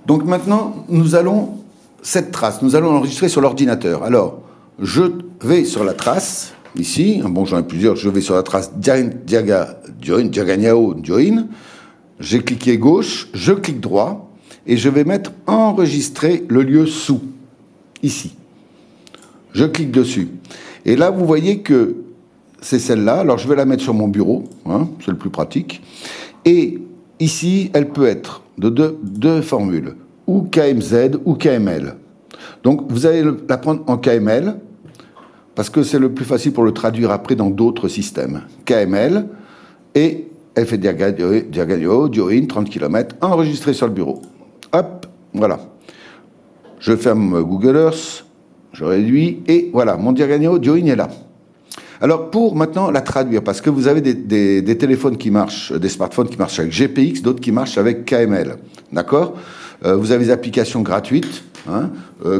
Donc maintenant, nous allons l'enregistrer sur l'ordinateur. Alors, je vais sur la trace, ici, bon, j'en ai plusieurs, je vais sur la trace Diaganyao Join, j'ai cliqué gauche, je clique droit, et je vais mettre enregistrer le lieu sous, ici. Je clique dessus. Et là, vous voyez que c'est celle-là. Alors, je vais la mettre sur mon bureau, hein, c'est le plus pratique. Et ici, elle peut être de deux formules, ou KMZ ou KML. Donc, vous allez la prendre en KML, parce que c'est le plus facile pour le traduire après dans d'autres systèmes. KML, et elle fait Diagano, Join, 30 km, enregistré sur le bureau. Hop, voilà. Je ferme Google Earth, je réduis, et voilà, mon Diagano, Join est là. Alors, pour maintenant la traduire, parce que vous avez des téléphones qui marchent, des smartphones qui marchent avec GPX, d'autres qui marchent avec KML, d'accord ? Vous avez des applications gratuites, hein,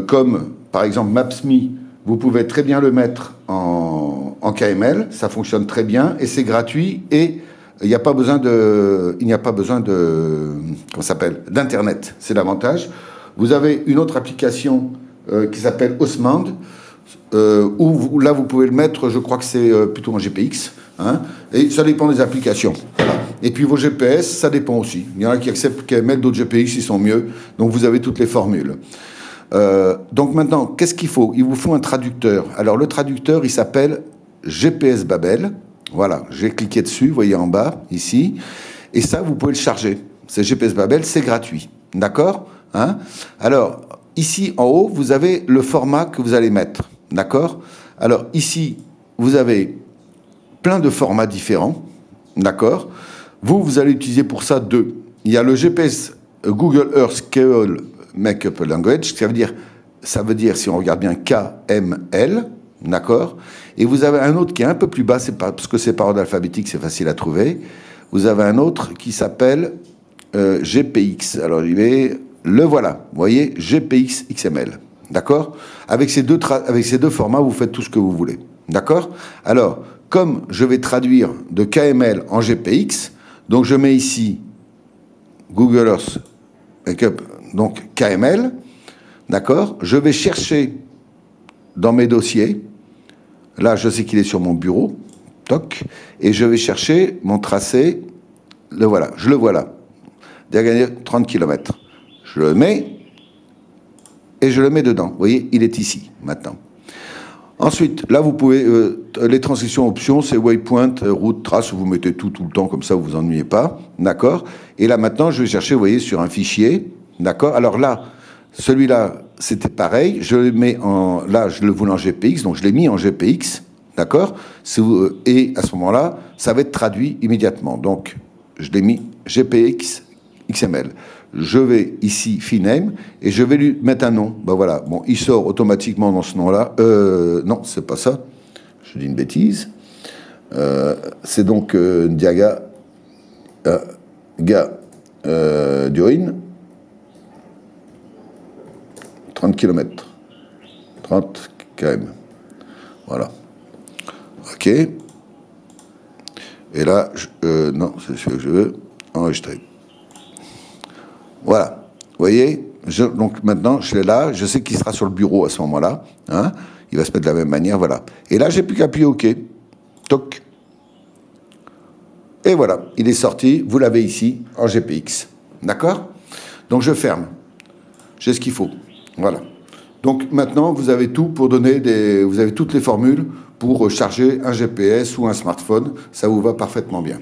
comme par exemple Maps.me, vous pouvez très bien le mettre en KML, ça fonctionne très bien, et c'est gratuit, et il n'y a pas besoin d'Internet, c'est l'avantage. Vous avez une autre application qui s'appelle Osmand, où là vous pouvez le mettre, je crois que c'est plutôt en GPX, hein, et ça dépend des applications. Voilà. Et puis vos GPS, ça dépend aussi. Il y en a qui acceptent KML, d'autres GPX, ils sont mieux, donc vous avez toutes les formules. Donc maintenant, qu'est-ce qu'il faut ? Il vous faut un traducteur. Alors le traducteur, il s'appelle GPS Babel. Voilà, j'ai cliqué dessus, vous voyez en bas, ici, et ça, vous pouvez le charger. C'est GPS Babel, c'est gratuit, d'accord, hein ? Alors, ici, en haut, vous avez le format que vous allez mettre, d'accord ? Alors, ici, vous avez plein de formats différents, d'accord ? Vous allez utiliser pour ça deux. Il y a le GPS Google Earth Scale Makeup Language, ça veut dire, si on regarde bien, KML, d'accord ? Et vous avez un autre qui est un peu plus bas, parce que c'est par ordre alphabétique, c'est facile à trouver. Vous avez un autre qui s'appelle GPX. Alors, le voilà, vous voyez, GPX XML, d'accord ? Avec ces deux formats, vous faites tout ce que vous voulez, d'accord ? Alors, comme je vais traduire de KML en GPX, donc je mets ici Google Earth Makeup, donc KML, d'accord ? Je vais chercher dans mes dossiers. Là, je sais qu'il est sur mon bureau, toc, et je vais chercher mon tracé, le voilà, je le vois là, 30 km. Je le mets, et je le mets dedans. Vous voyez, il est ici, maintenant. Ensuite, là, vous pouvez, les transitions options, c'est waypoint, route, trace, vous mettez tout le temps, comme ça, vous vous ennuyez pas, d'accord ? Et là, maintenant, je vais chercher, vous voyez, sur un fichier, d'accord ? Alors là, celui-là, c'était pareil, je le mets là, je le voulais en GPX, donc je l'ai mis en GPX, d'accord ? Et à ce moment-là, ça va être traduit immédiatement. Donc, je l'ai mis GPX XML. Je vais ici, Finame, et je vais lui mettre un nom. Ben voilà, bon, il sort automatiquement dans ce nom-là. Non, c'est pas ça. Je dis une bêtise. C'est donc Diaga Dioin. 30 km. 30 km. Voilà. OK. Et là, non, c'est celui que je veux. Enregistrer. Voilà. Vous voyez ? Donc maintenant, je l'ai là. Je sais qu'il sera sur le bureau à ce moment-là. Hein ? Il va se mettre de la même manière. Voilà. Et là, j'ai plus qu'à appuyer OK. Toc. Et voilà. Il est sorti. Vous l'avez ici en GPX. D'accord ? Donc je ferme. J'ai ce qu'il faut. Voilà. Donc maintenant, vous avez tout pour vous avez toutes les formules pour charger un GPS ou un smartphone. Ça vous va parfaitement bien.